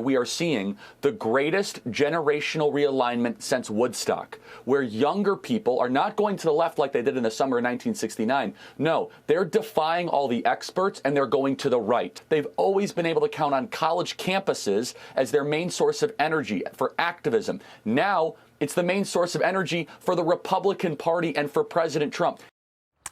we are seeing the greatest generational realignment since Woodstock, where younger people are not going to the left like they did in the summer of 1969. No, they're defying all the experts and they're going to the right. They've always been able to count on college campuses as their main source of energy for activism. Now, it's the main source of energy for the Republican Party and for President Trump.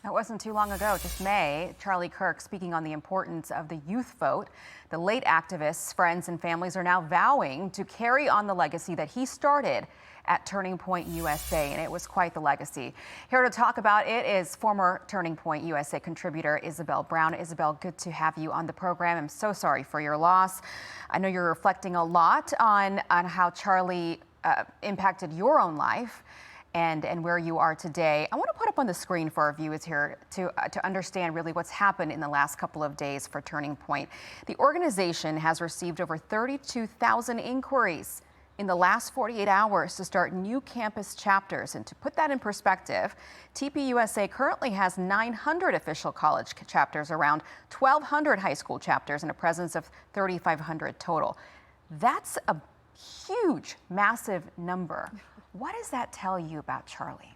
It wasn't too long ago, just May, Charlie Kirk speaking on the importance of the youth vote. The late activist's friends and families are now vowing to carry on the legacy that he started at Turning Point USA, and it was quite the legacy. Here to talk about it is former Turning Point USA contributor Isabel Brown. Isabel, good to have you on the program. I'm so sorry for your loss. I know you're reflecting a lot on how Charlie impacted your own life and where you are today. I want to put up on the screen for our viewers here to understand really what's happened in the last couple of days for Turning Point. The organization has received over 32,000 inquiries in the last 48 hours to start new campus chapters. And to put that in perspective, TPUSA currently has 900 official college chapters, around 1,200 high school chapters, and a presence of 3,500 total. That's a huge, massive number. What does that tell you about Charlie?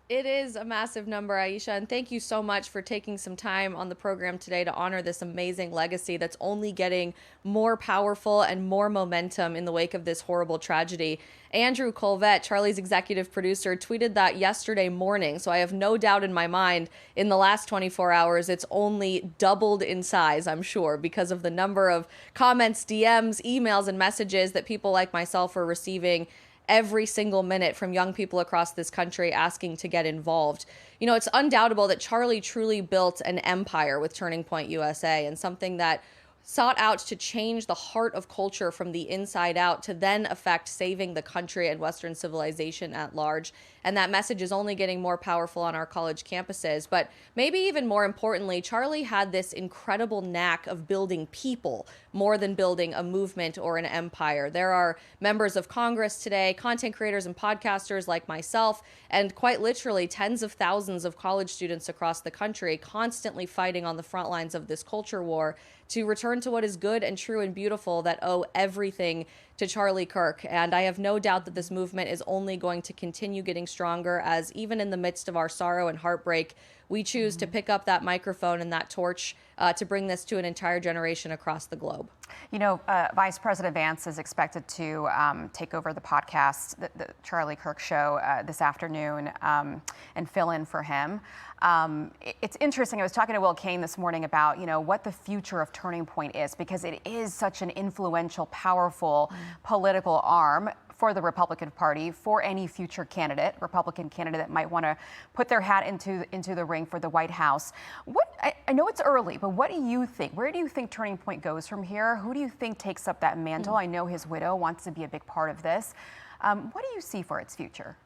It is a massive number, Aisha, and thank you so much for taking some time on the program today to honor this amazing legacy that's only getting more powerful and more momentum in the wake of this horrible tragedy. Andrew Colvett, Charlie's executive producer, tweeted that yesterday morning, so I have no doubt in my mind in the last 24 hours it's only doubled in size, I'm sure, because of the number of comments, DMs, emails, and messages that people like myself are receiving every single minute from young people across this country asking to get involved. You know, it's undoubtable that Charlie truly built an empire with Turning Point USA, and something that sought out to change the heart of culture from the inside out to then affect saving the country and Western civilization at large. And that message is only getting more powerful on our college campuses. But maybe even more importantly, Charlie had this incredible knack of building people more than building a movement or an empire. There are members of Congress today, content creators and podcasters like myself, and quite literally tens of thousands of college students across the country constantly fighting on the front lines of this culture war to return to what is good and true and beautiful, that owe everything to Charlie Kirk. And I have no doubt that this movement is only going to continue getting stronger, as even in the midst of our sorrow and heartbreak, we choose to pick up that microphone and that torch to bring this to an entire generation across the globe. You know, Vice President Vance is expected to take over the podcast, the Charlie Kirk Show, this afternoon and fill in for him. It's interesting. I was talking to Will Kane this morning about, you know, what the future of Turning Point is, because it is such an influential, powerful political arm for the Republican Party, for any future candidate, Republican candidate that might want to put their hat into the ring for the White House. I know it's early, but what do you think? Where do you think Turning Point goes from here? Who do you think takes up that mantle? I know his widow wants to be a big part of this. What do you see for its future?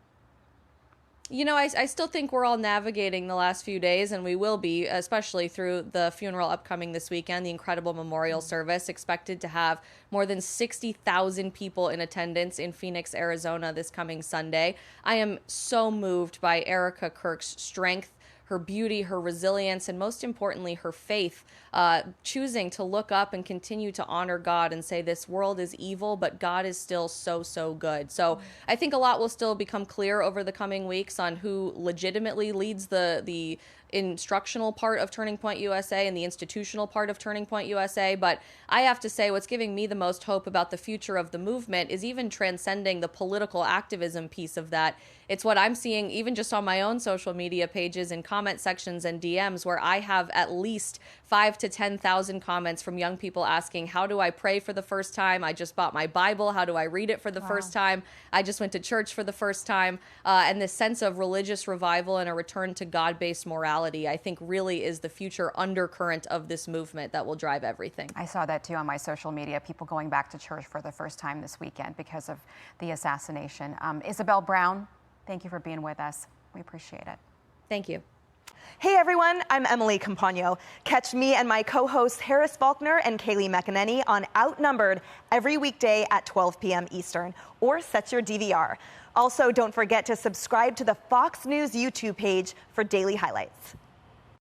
You know, I still think we're all navigating the last few days, and we will be, especially through the funeral upcoming this weekend, the incredible memorial service, expected to have more than 60,000 people in attendance in Phoenix, Arizona this coming Sunday. I am so moved by Erica Kirk's strength, her beauty, her resilience, and most importantly, her faith, choosing to look up and continue to honor God and say this world is evil, but God is still so, so good. So I think a lot will still become clear over the coming weeks on who legitimately leads the instructional part of Turning Point USA and the institutional part of Turning Point USA. But I have to say, what's giving me the most hope about the future of the movement is even transcending the political activism piece of that. It's what I'm seeing even just on my own social media pages and comment sections and DMs, where I have at least 5,000 to 10,000 comments from young people asking, how do I pray for the first time? I just bought my Bible. How do I read it for the first time? I just went to church for the first time. And this sense of religious revival and a return to God-based morality, I think really is the future undercurrent of this movement that will drive everything. I saw that too on my social media, people going back to church for the first time this weekend because of the assassination. Isabel Brown, thank you for being with us. We appreciate it. Thank you. Hey everyone, I'm Emily Campagno. Catch me and my co-hosts Harris Faulkner and Kaylee McEnany on Outnumbered every weekday at 12 p.m. Eastern, or set your DVR. Also, don't forget to subscribe to the Fox News YouTube page for daily highlights.